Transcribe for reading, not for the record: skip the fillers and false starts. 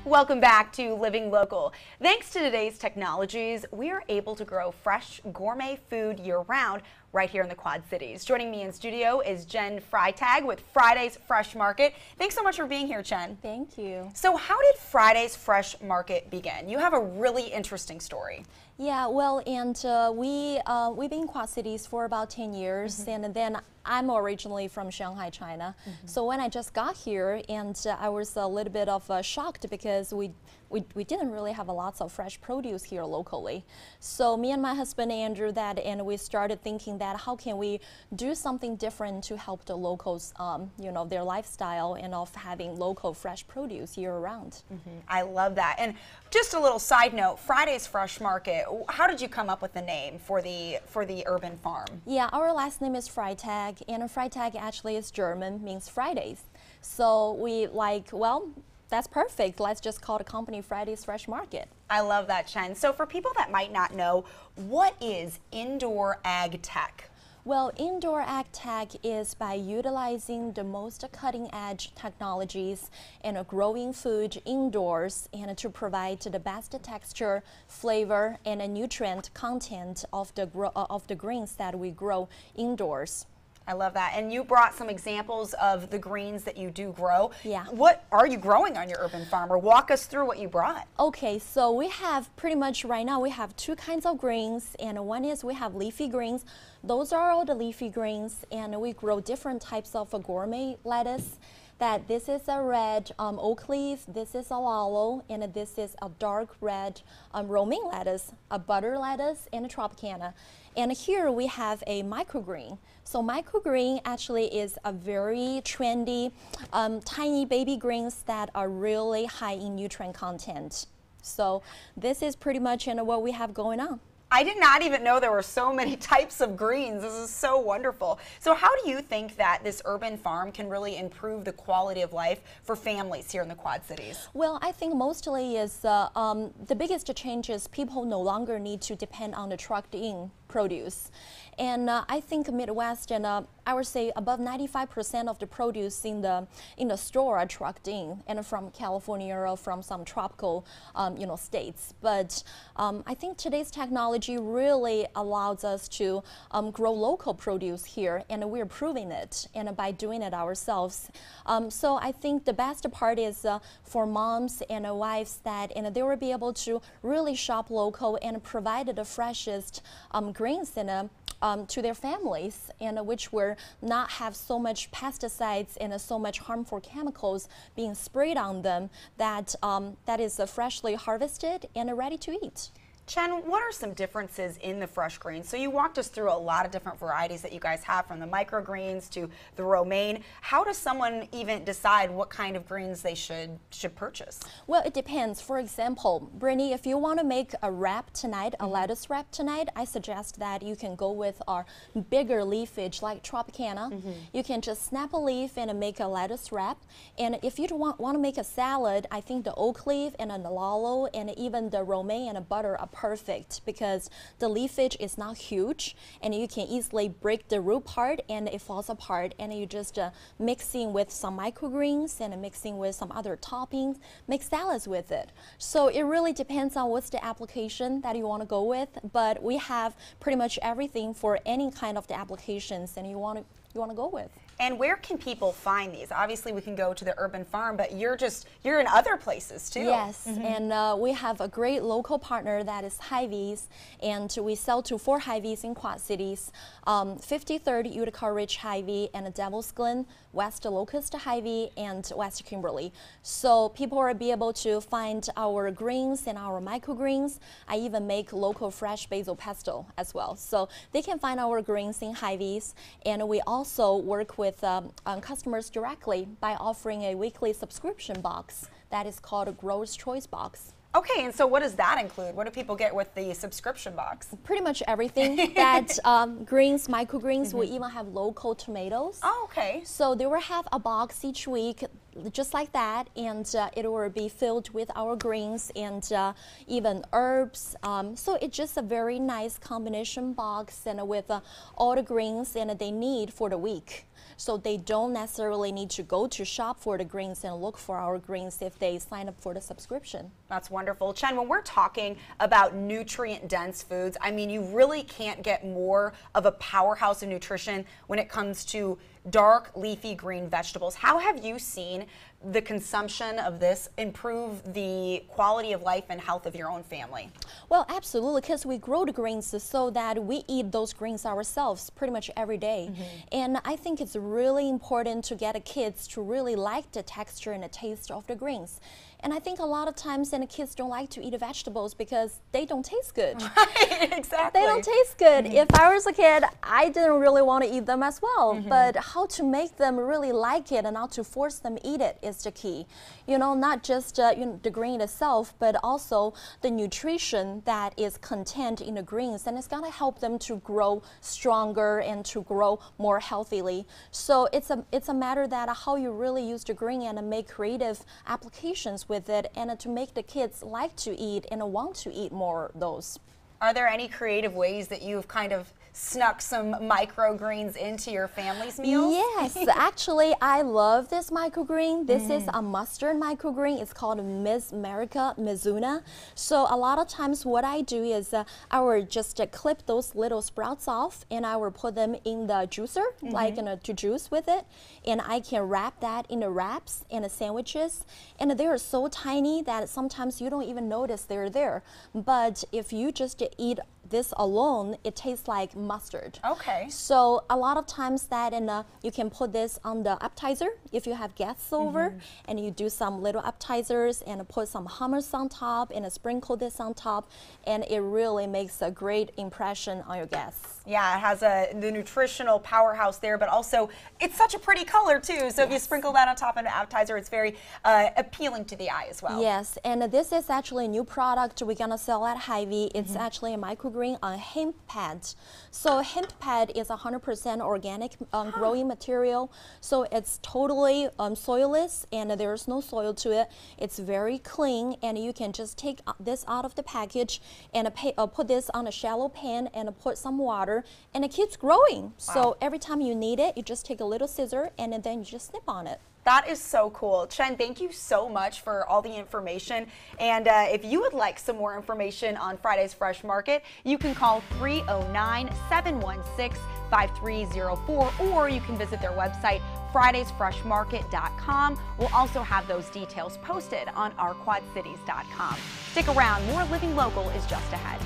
Welcome back to Living Local. Thanks to today's technologies, we are able to grow fresh gourmet food year-round right here in the Quad Cities. Joining me in studio is Chen Freitag with Friday's Fresh Market. Thanks so much for being here, Chen. Thank you. So how did Friday's Fresh Market begin? You have a really interesting story. Yeah, well, and we've been in Quad Cities for about 10 years, and then I'm originally from Shanghai, China. So when I just got here, and I was a little bit of shocked because we didn't really have lots of fresh produce here locally. So me and my husband Andrew and we started thinking that how can we do something different to help the locals, their lifestyle and of having local fresh produce year round. I love that. And just a little side note, Friday's Fresh Market, how did you come up with the name for the urban farm? Yeah, our last name is Freitag, and Freitag actually is German, means Fridays. So we that's perfect. Let's just call the company Friday's Fresh Market. I love that, Chen. So for people that might not know, what is indoor ag tech? Well, indoor ag tech is by utilizing the most cutting-edge technologies and growing food indoors and to provide the best texture, flavor, and a nutrient content of the greens that we grow indoors. I love that. And you brought some examples of the greens that you do grow. Yeah. What are you growing on your urban farm? Or walk us through what you brought. Okay, so we have pretty much right now we have two kinds of greens, and one is we have leafy greens. Those are all the leafy greens, and we grow different types of gourmet lettuce. This is a red oak leaf, this is a lalo, and this is a dark red romaine lettuce, a butter lettuce, and a tropicana. And here we have a microgreen. So microgreen actually is a very trendy, tiny baby greens that are really high in nutrient content. So this is pretty much what we have going on. I did not even know there were so many types of greens. This is so wonderful. So how do you think that this urban farm can really improve the quality of life for families here in the Quad Cities? Well, I think mostly is the biggest change is people no longer need to depend on the trucked in produce. And I think Midwest and I would say above 95% of the produce in the store are trucked in and from California or from some tropical states. But I think today's technology really allows us to grow local produce here, and we're proving it and by doing it ourselves. So I think the best part is for moms and wives that they will be able to really shop local and provide the freshest greens to their families, and which will not have so much pesticides and so much harmful chemicals being sprayed on them, that is freshly harvested and ready to eat. Chen, what are some differences in the fresh greens? So you walked us through a lot of different varieties that you guys have, from the microgreens to the romaine. How does someone even decide what kind of greens they should purchase? Well, it depends. For example, Brittany, if you want to make a wrap tonight, a lettuce wrap tonight, I suggest that you can go with our bigger leafage like Tropicana. You can just snap a leaf and make a lettuce wrap. And if you want to make a salad, I think the oak leaf and the lalo and even the romaine and butter are perfect, because the leafage is not huge and you can easily break the root part and it falls apart, and you just mixing with some microgreens and mixing with some other toppings, make salads with it. So it really depends on what's the application that you want to go with, but we have pretty much everything for any kind of the applications and you want to go with. And where can people find these? Obviously, we can go to the urban farm, but you're in other places too. Yes, and we have a great local partner that is Hy-Vee's, and we sell to 4 Hy-Vee's in Quad Cities, 53rd Utica Ridge Hy-Vee and Devil's Glen, West Locust Hy-Vee, and West Kimberly. So people will be able to find our greens and our microgreens. I even make local fresh basil pesto as well. So they can find our greens in Hy-Vee's, and we also work with customers directly by offering a weekly subscription box that is called a Grower's Choice Box. Okay, and so what does that include? What do people get with the subscription box? Pretty much everything. That greens, microgreens, we even have local tomatoes. Oh, okay. So they will have a box each week, just like that, and it will be filled with our greens and even herbs. So it's just a very nice combination box, and with all the greens and they need for the week. So they don't necessarily need to go to shop for the greens and look for our greens if they sign up for the subscription. That's wonderful. Chen, when we're talking about nutrient-dense foods, I mean, you really can't get more of a powerhouse of nutrition when it comes to dark leafy green vegetables. How have you seen the consumption of this improve the quality of life and health of your own family? Well, absolutely, because we grow the greens so that we eat those greens ourselves pretty much every day. And I think it's really important to get the kids to really like the texture and the taste of the greens. And I think a lot of times the kids don't like to eat the vegetables because they don't taste good. Right, exactly. They don't taste good. If I was a kid, I didn't really want to eat them as well. But how to make them really like it and how to force them eat it is the key. You know, not just the green itself, but also the nutrition that is contained in the greens, and it's going to help them to grow stronger and to grow more healthily. So it's a matter that how you really use the green and make creative applications with it, and to make the kids like to eat and want to eat more of those. Are there any creative ways that you've kind of snuck some microgreens into your family's meals? Yes, actually, I love this microgreen. This is a mustard microgreen. It's called Miss America Mizuna. So a lot of times what I do is I will just clip those little sprouts off, and I will put them in the juicer, like to juice with it. And I can wrap that in the wraps and the sandwiches. And they are so tiny that sometimes you don't even notice they're there. But if you just eat this alone, it tastes like mustard. Okay. So a lot of times that, and you can put this on the appetizer if you have guests over, and you do some little appetizers and put some hummus on top and sprinkle this on top, and it really makes a great impression on your guests. Yeah, it has the nutritional powerhouse there, but also it's such a pretty color too. So if you sprinkle that on top of an appetizer, it's very appealing to the eye as well. Yes, and this is actually a new product we're gonna sell at Hy-Vee. It's actually a microgreen on hemp pad. So hemp pad is 100% organic growing material. So it's totally soilless, and there's no soil to it. It's very clean, and you can just take this out of the package and put this on a shallow pan and put some water, and it keeps growing. Wow. So every time you need it, you just take a little scissor and then you just snip on it. That is so cool. Chen, thank you so much for all the information. And if you would like some more information on Friday's Fresh Market, you can call 309-716-5304, or you can visit their website, fridaysfreshmarket.com. We'll also have those details posted on ourquadcities.com. Stick around, more Living Local is just ahead.